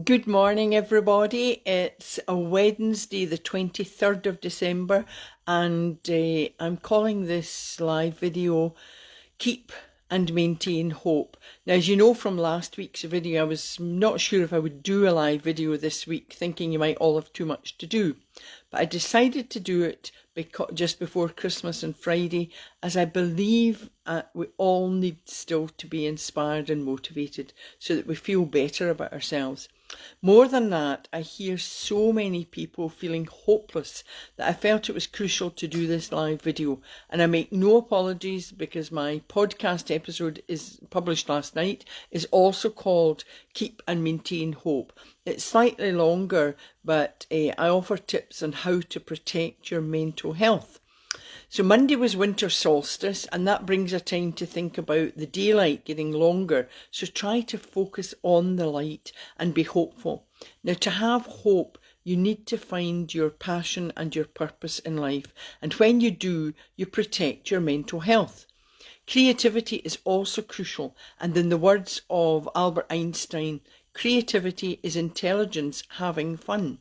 Good morning, everybody. It's a Wednesday, the 23rd of December, and I'm calling this live video Keep and Maintain Hope. Now, as you know from last week's video, I was not sure if I would do a live video this week, thinking you might all have too much to do. But I decided to do it just before Christmas and Friday, as I believe we all need still to be inspired and motivated so that we feel better about ourselves. More than that, I hear so many people feeling hopeless that I felt it was crucial to do this live video. And I make no apologies because my podcast episode is published last night, is also called Keep and Maintain Hope. It's slightly longer, but I offer tips on how to protect your mental health. So Monday was winter solstice, and that brings a time to think about the daylight getting longer. So try to focus on the light and be hopeful. Now, to have hope, you need to find your passion and your purpose in life. And when you do, you protect your mental health. Creativity is also crucial. And in the words of Albert Einstein, creativity is intelligence having fun.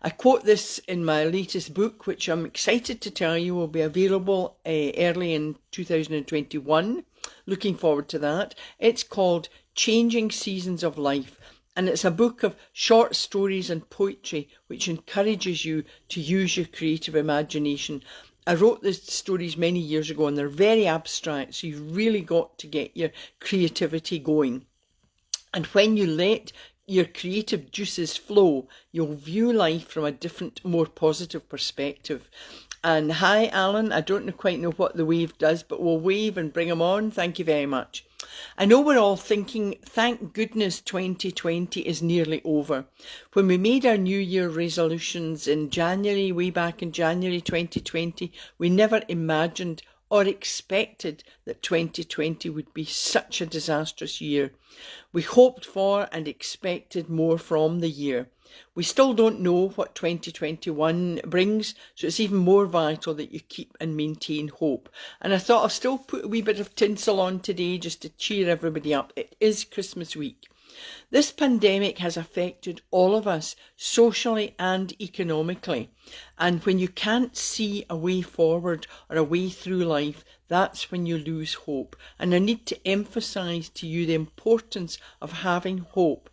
I quote this in my latest book, which I'm excited to tell you will be available early in 2021. Looking forward to that. It's called Changing Seasons of Life, and it's a book of short stories and poetry which encourages you to use your creative imagination. I wrote the stories many years ago and they're very abstract, so you've really got to get your creativity going. And when you let your creative juices flow, you'll view life from a different, more positive perspective. And hi, Alan. I don't quite know what the wave does, but we'll wave and bring them on. Thank you very much. I know we're all thinking, thank goodness 2020 is nearly over. When we made our New Year resolutions in January, way back in January 2020, we never imagined or expected that 2020 would be such a disastrous year. We hoped for and expected more from the year. We still don't know what 2021 brings, so it's even more vital that you keep and maintain hope. And I thought I'll still put a wee bit of tinsel on today just to cheer everybody up. It is Christmas week. This pandemic has affected all of us socially and economically. And when you can't see a way forward or a way through life, that's when you lose hope. And I need to emphasise to you the importance of having hope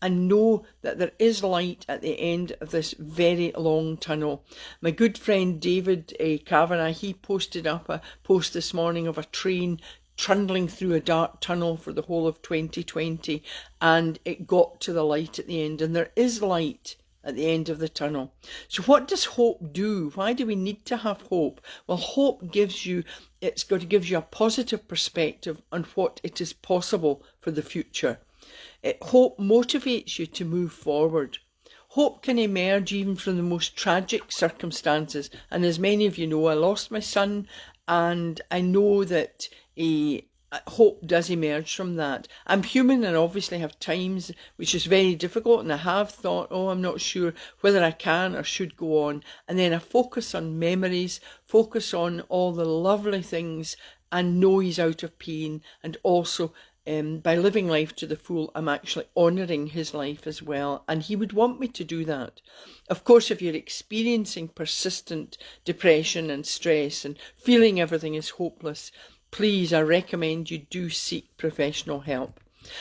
and know that there is light at the end of this very long tunnel. My good friend David Kavanagh, he posted up a post this morning of a train trundling through a dark tunnel for the whole of 2020, and it got to the light at the end, and there is light at the end of the tunnel. So what does hope do? Why do we need to have hope? Well, hope it's got to give you a positive perspective on what it is possible for the future. Hope motivates you to move forward. Hope can emerge even from the most tragic circumstances, and as many of you know, I lost my son, and I know that hope does emerge from that. I'm human and obviously have times which is very difficult, and I have thought, I'm not sure whether I can or should go on. And then I focus on memories, focus on all the lovely things, and know he's out of pain. And also by living life to the full, I'm actually honouring his life as well. And he would want me to do that. Of course, if you're experiencing persistent depression and stress and feeling everything is hopeless, please, I recommend you do seek professional help.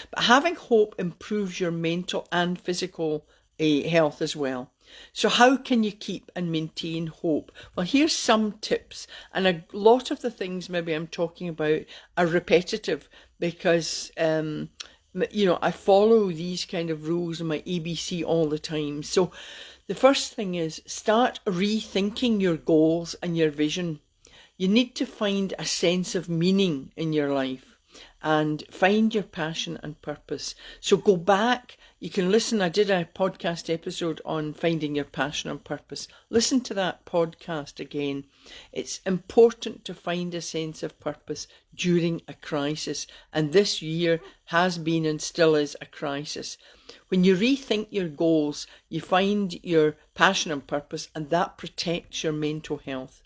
But having hope improves your mental and physical health as well. So how can you keep and maintain hope? Well, here's some tips. And a lot of the things maybe I'm talking about are repetitive because, I follow these kind of rules in my ABC all the time. So the first thing is start rethinking your goals and your vision. You need to find a sense of meaning in your life and find your passion and purpose. So go back. You can listen. I did a podcast episode on finding your passion and purpose. Listen to that podcast again. It's important to find a sense of purpose during a crisis. And this year has been and still is a crisis. When you rethink your goals, you find your passion and purpose, and that protects your mental health.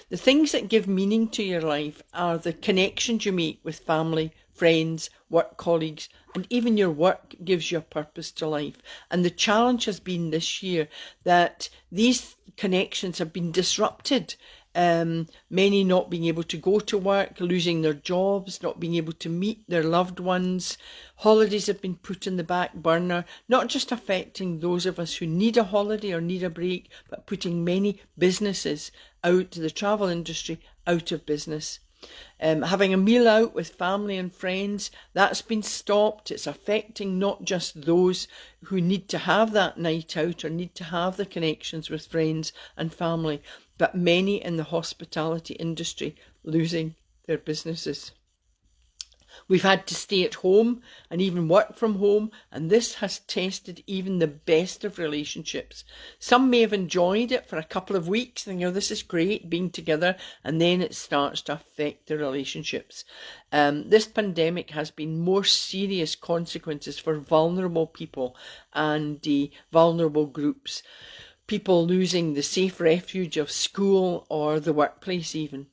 The things that give meaning to your life are the connections you make with family, friends, work colleagues, and even your work gives you a purpose to life. And the challenge has been this year that these connections have been disrupted. Many not being able to go to work, losing their jobs, not being able to meet their loved ones. Holidays have been put in the back burner, not just affecting those of us who need a holiday or need a break, but putting many businesses out, the travel industry, out of business. Having a meal out with family and friends, that's been stopped. It's affecting not just those who need to have that night out or need to have the connections with friends and family, but many in the hospitality industry losing their businesses. We've had to stay at home and even work from home, and this has tested even the best of relationships. Some may have enjoyed it for a couple of weeks, thinking, oh, this is great, being together, and then it starts to affect the relationships. This pandemic has been more serious consequences for vulnerable people and vulnerable groups. People losing the safe refuge of school or the workplace even.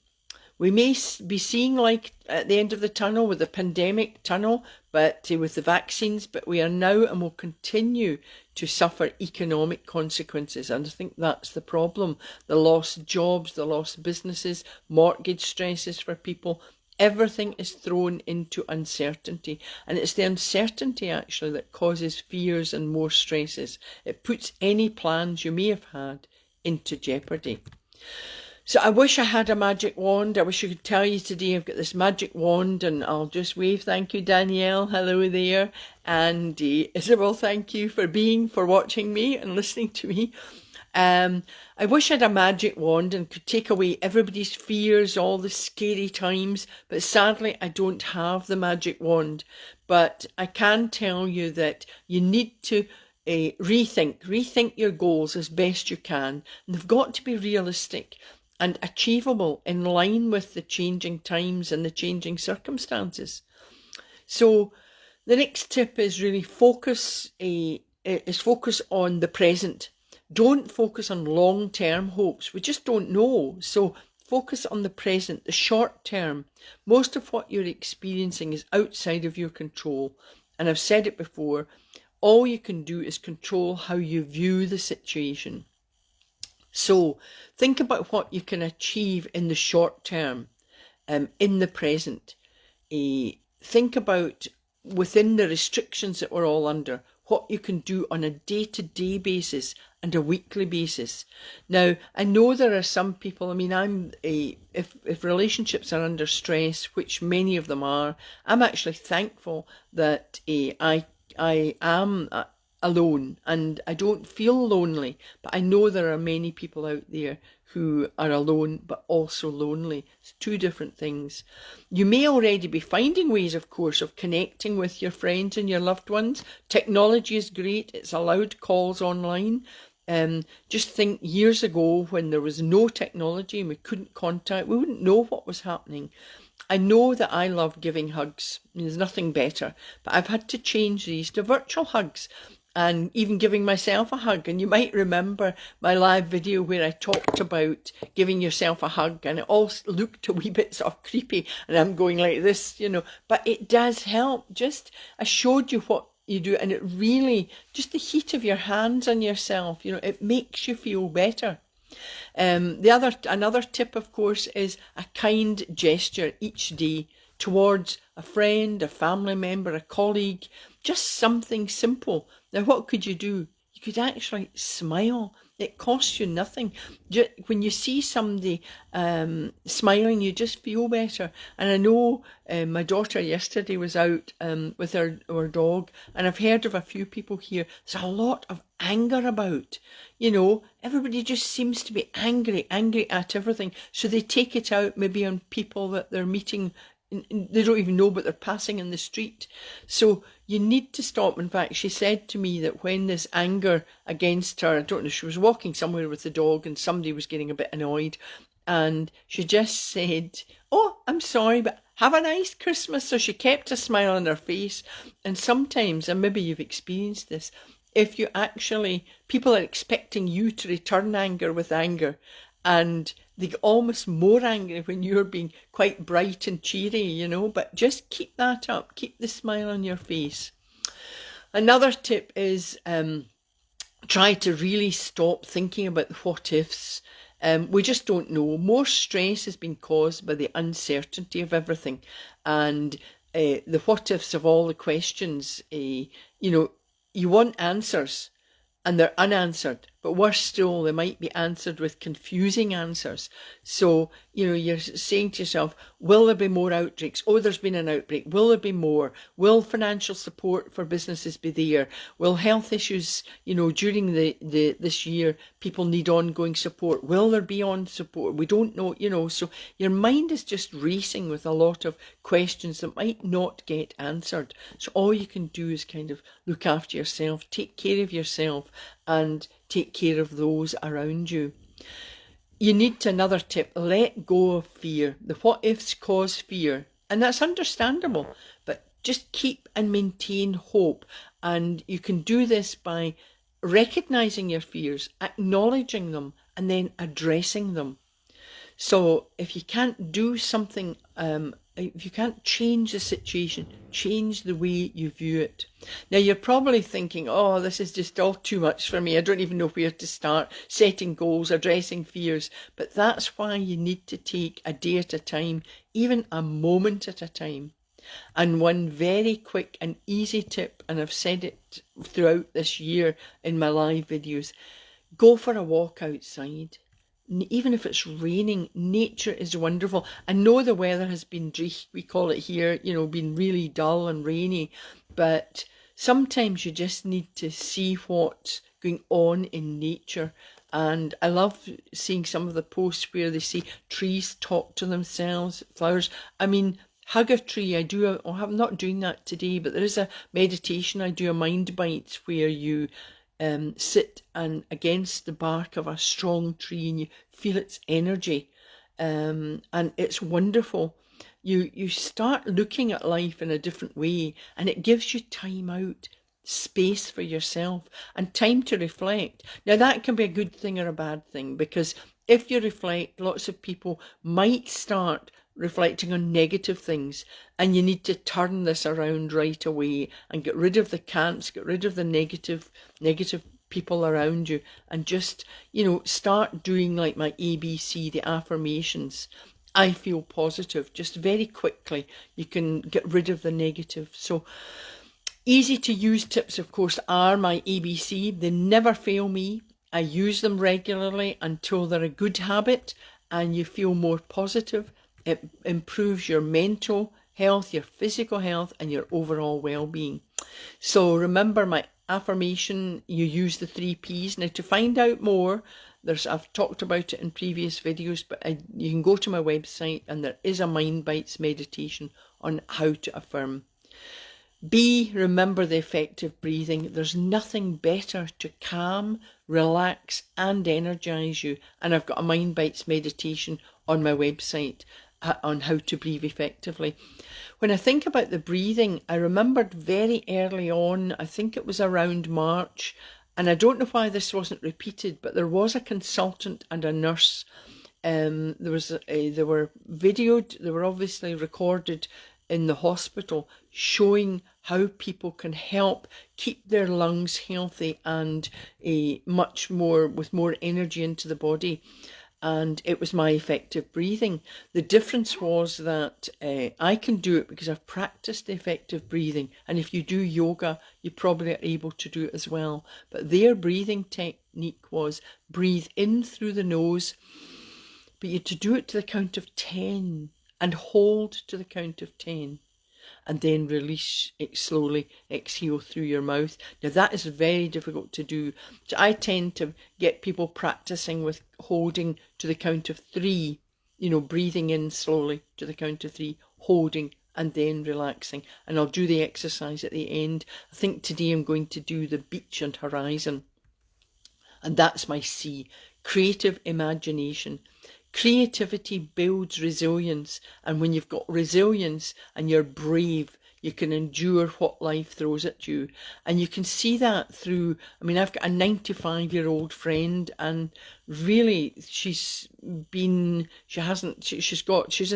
We may be seeing light at the end of the tunnel with the pandemic tunnel, but with the vaccines, but we are now and will continue to suffer economic consequences. And I think that's the problem. The lost jobs, the lost businesses, mortgage stresses for people. Everything is thrown into uncertainty. And it's the uncertainty actually that causes fears and more stresses. It puts any plans you may have had into jeopardy. So I wish I had a magic wand. I wish I could tell you today I've got this magic wand and I'll just wave. Thank you, Danielle. Hello there. And Isabel, thank you for watching me and listening to me. I wish I had a magic wand and could take away everybody's fears, all the scary times, but sadly I don't have the magic wand. But I can tell you that you need to rethink your goals as best you can. And they've got to be realistic and achievable in line with the changing times and the changing circumstances. So the next tip is really focus on the present. Don't focus on long-term hopes. We just don't know. So focus on the present, the short term. Most of what you're experiencing is outside of your control. And I've said it before, all you can do is control how you view the situation. So think about what you can achieve in the short term, in the present. Think about within the restrictions that we're all under, what you can do on a day-to-day basis and a weekly basis. Now, I know there are some people, if relationships are under stress, which many of them are, I'm actually thankful that I am alone and I don't feel lonely, but I know there are many people out there who are alone but also lonely. It's two different things. You may already be finding ways, of course, of connecting with your friends and your loved ones. Technology is great. It's allowed calls online. Just think years ago when there was no technology and we couldn't contact, we wouldn't know what was happening. I know that I love giving hugs. There's nothing better, but I've had to change these to virtual hugs and even giving myself a hug. And you might remember my live video where I talked about giving yourself a hug, and it all looked a wee bit sort of creepy and I'm going like this, but it does help. I showed you what you do, and it really, just the heat of your hands on yourself, it makes you feel better. Another tip, of course, is a kind gesture each day towards a friend, a family member, a colleague, just something simple. Now, what could you do? You could actually smile. It costs you nothing. When you see somebody smiling, you just feel better. And I know my daughter yesterday was out with our dog, and I've heard of a few people here. There's a lot of anger about. Everybody just seems to be angry at everything. So they take it out maybe on people that they're meeting. They don't even know, but they're passing in the street. So you need to stop. In fact, she said to me that when this anger against her, I don't know, she was walking somewhere with the dog and somebody was getting a bit annoyed, and she just said, "Oh, I'm sorry, but have a nice Christmas." So she kept a smile on her face. And sometimes, and maybe you've experienced this, if people are expecting you to return anger with anger, and they get almost more angry when you're being quite bright and cheery, you know, but just keep that up. Keep the smile on your face. Another tip is try to really stop thinking about the what ifs. We just don't know. More stress has been caused by the uncertainty of everything, and the what ifs of all the questions. You know, you want answers, and they're unanswered. But worse still, they might be answered with confusing answers. So, you know, you're saying to yourself, will there be more outbreaks? Oh, there's been an outbreak. Will there be more? Will financial support for businesses be there? Will health issues, you know, during this year, people need ongoing support? Will there be on support? We don't know, you know. So your mind is just racing with a lot of questions that might not get answered. So all you can do is kind of look after yourself, take care of yourself, and take care of those around you. You need to, another tip, let go of fear. The what ifs cause fear, and that's understandable, but just keep and maintain hope. And you can do this by recognizing your fears, acknowledging them, and then addressing them. So if you can't do something, if you can't change the situation, change the way you view it. Now you're probably thinking, oh, this is just all too much for me. I don't even know where to start setting goals, addressing fears. But that's why you need to take a day at a time, even a moment at a time. And one very quick and easy tip, and I've said it throughout this year in my live videos, go for a walk outside. Even if it's raining, nature is wonderful. I know the weather has been dreich, we call it here, you know, been really dull and rainy, but sometimes you just need to see what's going on in nature. And I love seeing some of the posts where they say trees talk to themselves, flowers. I mean, hug a tree. I'm not doing that today, but there is a meditation I do, a mind bites, where you sit and against the bark of a strong tree and you feel its energy, and it's wonderful. You start looking at life in a different way, and it gives you time out, space for yourself, and time to reflect. Now that can be a good thing or a bad thing, because if you reflect, lots of people might start reflecting on negative things, and you need to turn this around right away and get rid of the can'ts, get rid of the negative people around you, and just, you know, start doing like my ABC, the affirmations. I feel positive. Just very quickly you can get rid of the negative. So easy to use tips, of course, are my ABC. They never fail me. I use them regularly until they're a good habit and you feel more positive. It improves your mental health, your physical health, and your overall well-being. So remember my affirmation, you use the 3 Ps. Now to find out more, I've talked about it in previous videos, but you can go to my website and there is a Mind Bites meditation on how to affirm. B, remember the effective breathing. There's nothing better to calm, relax and energize you. And I've got a Mind Bites meditation on my website on how to breathe effectively. When I think about the breathing, I remembered very early on, I think it was around March, and I don't know why this wasn't repeated, but there was a consultant and a nurse. They were videoed, they were obviously recorded in the hospital, showing how people can help keep their lungs healthy and much more, with more energy into the body. And it was my effective breathing. The difference was that I can do it because I've practiced the effective breathing, and if you do yoga you probably are able to do it as well. But their breathing technique was breathe in through the nose, but you had to do it to the count of 10 and hold to the count of 10. And then release it slowly, exhale through your mouth. Now that is very difficult to do. So I tend to get people practicing with holding to the count of 3, you know, breathing in slowly to the count of 3, holding and then relaxing. And I'll do the exercise at the end. I think today I'm going to do the beach and horizon. And that's my C, creative imagination. Creativity builds resilience, and when you've got resilience and you're brave, You can endure what life throws at you. And you can see that through, I mean, I've got a 95-year-old friend, and really she's in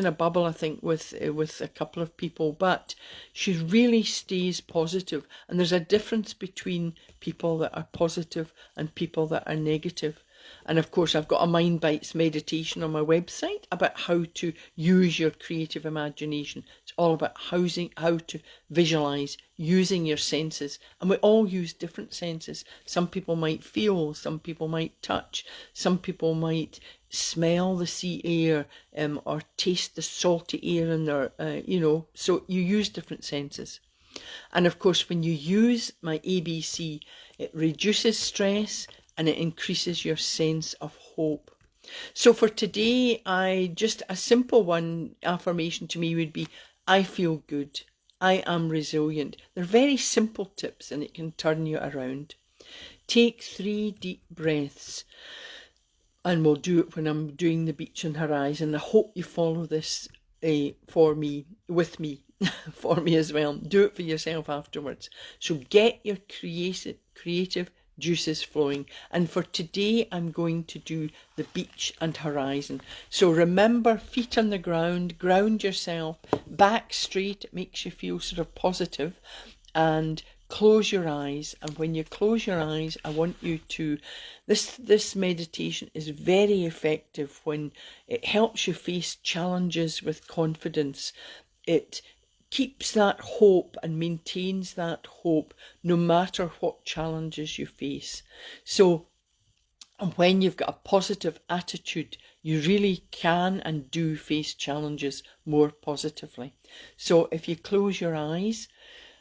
a bubble, I think, with a couple of people, but she really stays positive. And there's a difference between people that are positive and people that are negative. And of course, I've got a Mind Bites meditation on my website about how to use your creative imagination. It's all about how to visualize using your senses. And we all use different senses. Some people might feel, some people might touch, some people might smell the sea air, or taste the salty air in their, so you use different senses. And of course, when you use my ABC, it reduces stress and it increases your sense of hope. So for today, a simple one affirmation to me would be, I feel good. I am resilient. They're very simple tips and it can turn you around. Take 3 deep breaths, and we'll do it when I'm doing the beach and horizon. I hope you follow this with me, for me as well. Do it for yourself afterwards. So get your creative juices flowing. And for today, I'm going to do the beach and horizon. So remember, feet on the ground, ground yourself, back straight. It makes you feel sort of positive, and close your eyes. And when you close your eyes, I want you to, this meditation is very effective when it helps you face challenges with confidence. It keeps that hope and maintains that hope no matter what challenges you face. So when you've got a positive attitude, you really can and do face challenges more positively. So if you close your eyes,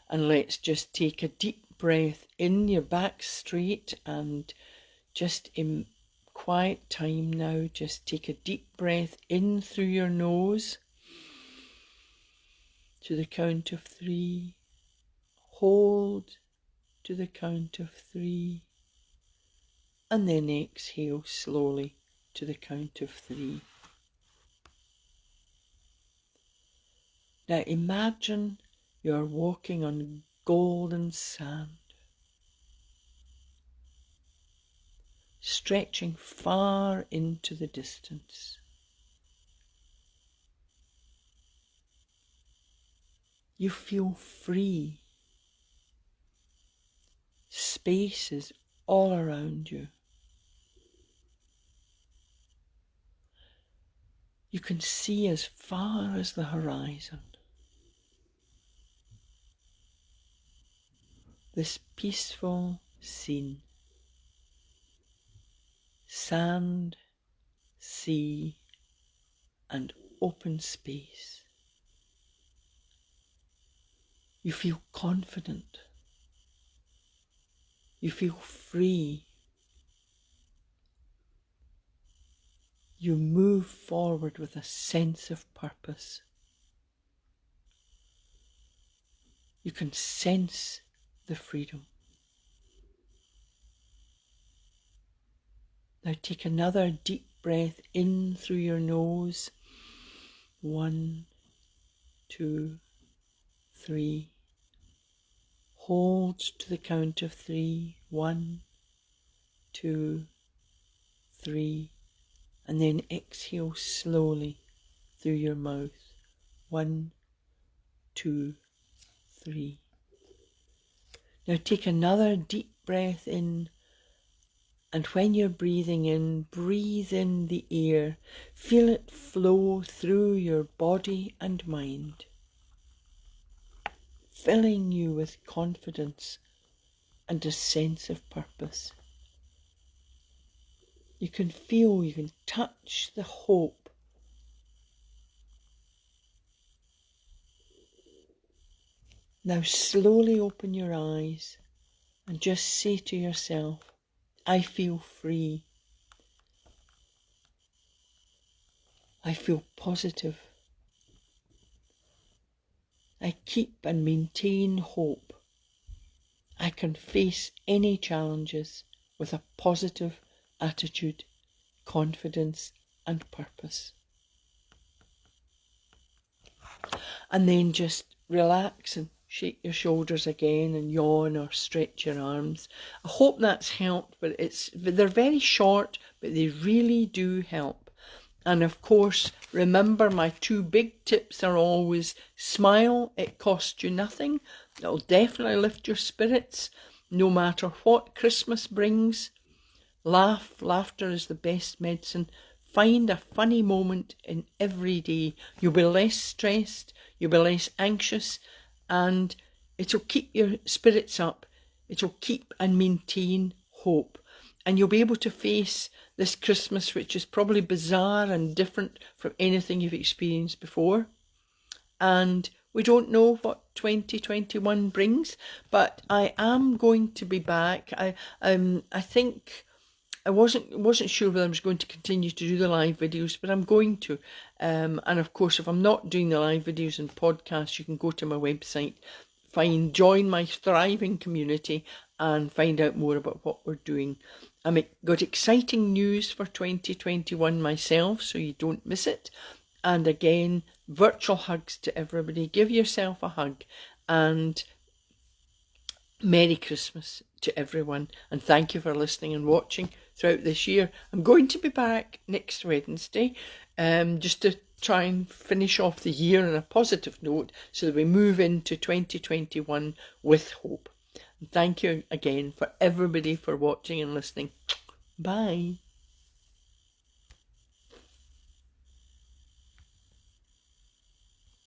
and let's just take a deep breath in, your back straight, and just in quiet time now, just take a deep breath in through your nose to the count of 3, hold to the count of 3, and then exhale slowly to the count of 3. Now imagine you're walking on golden sand, stretching far into the distance. You feel free. Space is all around you. You can see as far as the horizon. This peaceful scene. Sand, sea, and open space. You feel confident. You feel free. You move forward with a sense of purpose. You can sense the freedom. Now take another deep breath in through your nose. 1, 2, 3. Hold to the count of 3. 1, 2, 3. And then exhale slowly through your mouth. 1, 2, 3. Now take another deep breath in, and when you're breathing in, breathe in the air. Feel it flow through your body and mind, filling you with confidence and a sense of purpose. You can touch the hope. Now slowly open your eyes and just say to yourself, I feel free. I feel positive. I keep and maintain hope. I can face any challenges with a positive attitude, confidence, and purpose. And then just relax and shake your shoulders again and yawn or stretch your arms. I hope that's helped, but they're very short, but they really do help. And of course, remember my 2 big tips are always smile, it costs you nothing. It'll definitely lift your spirits no matter what Christmas brings. Laughter is the best medicine. Find a funny moment in every day. You'll be less stressed, you'll be less anxious, and it'll keep your spirits up. It'll keep and maintain hope. And you'll be able to face this Christmas, which is probably bizarre and different from anything you've experienced before. And we don't know what 2021 brings, but I am going to be back. I think I wasn't sure whether I was going to continue to do the live videos, but I'm going to. And of course, if I'm not doing the live videos and podcasts, you can go to my website, join my thriving community, and find out more about what we're doing. I've got exciting news for 2021 myself, so you don't miss it. And again, virtual hugs to everybody. Give yourself a hug, and Merry Christmas to everyone, and thank you for listening and watching throughout this year. I'm going to be back next Wednesday, just to try and finish off the year on a positive note so that we move into 2021 with hope. And thank you again for everybody for watching and listening. Bye.